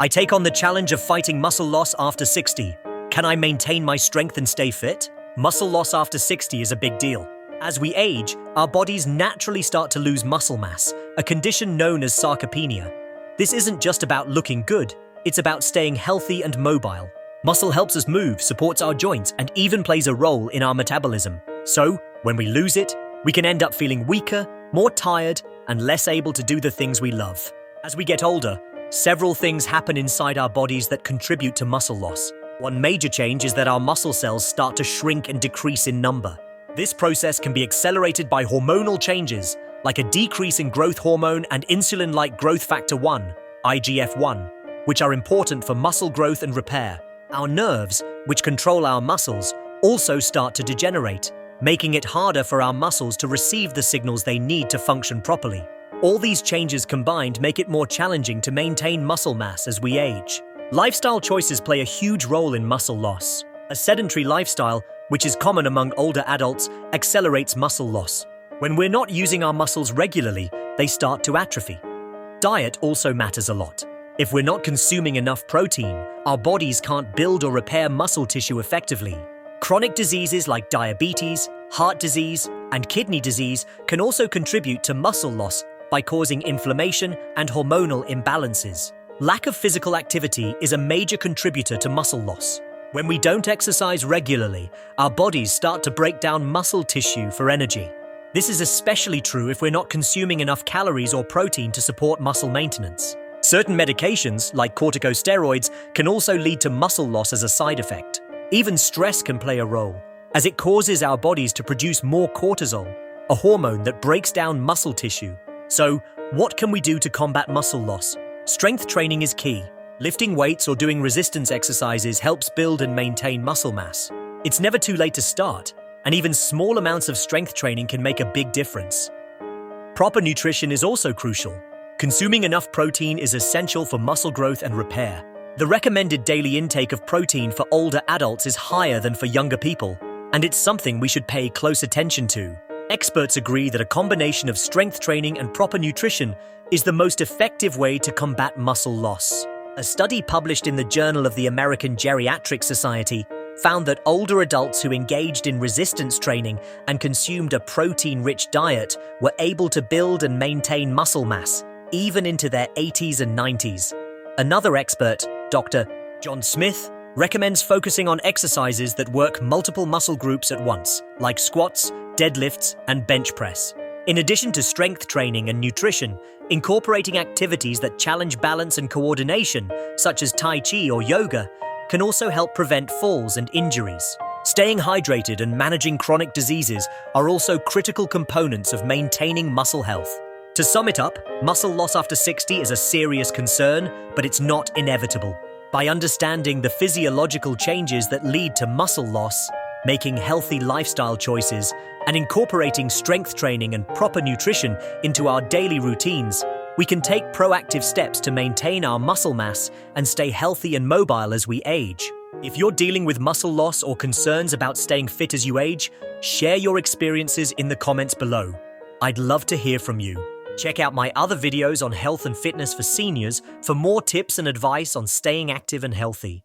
I take on the challenge of fighting muscle loss after 60. Can I maintain my strength and stay fit? Muscle loss after 60 is a big deal. As we age, our bodies naturally start to lose muscle mass, a condition known as sarcopenia. This isn't just about looking good, it's about staying healthy and mobile. Muscle helps us move, supports our joints, and even plays a role in our metabolism. So, when we lose it, we can end up feeling weaker, more tired, and less able to do the things we love. As we get older, several things happen inside our bodies that contribute to muscle loss. One major change is that our muscle cells start to shrink and decrease in number. This process can be accelerated by hormonal changes, like a decrease in growth hormone and insulin-like growth factor 1, IGF-1, which are important for muscle growth and repair. Our nerves, which control our muscles, also start to degenerate, making it harder for our muscles to receive the signals they need to function properly. All these changes combined make it more challenging to maintain muscle mass as we age. Lifestyle choices play a huge role in muscle loss. A sedentary lifestyle, which is common among older adults, accelerates muscle loss. When we're not using our muscles regularly, they start to atrophy. Diet also matters a lot. If we're not consuming enough protein, our bodies can't build or repair muscle tissue effectively. Chronic diseases like diabetes, heart disease, and kidney disease can also contribute to muscle loss by causing inflammation and hormonal imbalances. Lack of physical activity is a major contributor to muscle loss. When we don't exercise regularly, our bodies start to break down muscle tissue for energy. This is especially true if we're not consuming enough calories or protein to support muscle maintenance. Certain medications, like corticosteroids, can also lead to muscle loss as a side effect. Even stress can play a role, as it causes our bodies to produce more cortisol, a hormone that breaks down muscle tissue. So, what can we do to combat muscle loss? Strength training is key. Lifting weights or doing resistance exercises helps build and maintain muscle mass. It's never too late to start, and even small amounts of strength training can make a big difference. Proper nutrition is also crucial. Consuming enough protein is essential for muscle growth and repair. The recommended daily intake of protein for older adults is higher than for younger people, and it's something we should pay close attention to. Experts agree that a combination of strength training and proper nutrition is the most effective way to combat muscle loss. A study published in the Journal of the American Geriatric Society found that older adults who engaged in resistance training and consumed a protein-rich diet were able to build and maintain muscle mass, even into their 80s and 90s. Another expert, Dr. John Smith, recommends focusing on exercises that work multiple muscle groups at once, like squats, deadlifts, and bench press. In addition to strength training and nutrition, incorporating activities that challenge balance and coordination, such as Tai Chi or yoga, can also help prevent falls and injuries. Staying hydrated and managing chronic diseases are also critical components of maintaining muscle health. To sum it up, muscle loss after 60 is a serious concern, but it's not inevitable. By understanding the physiological changes that lead to muscle loss, making healthy lifestyle choices, and incorporating strength training and proper nutrition into our daily routines, we can take proactive steps to maintain our muscle mass and stay healthy and mobile as we age. If you're dealing with muscle loss or concerns about staying fit as you age, share your experiences in the comments below. I'd love to hear from you. Check out my other videos on health and fitness for seniors for more tips and advice on staying active and healthy.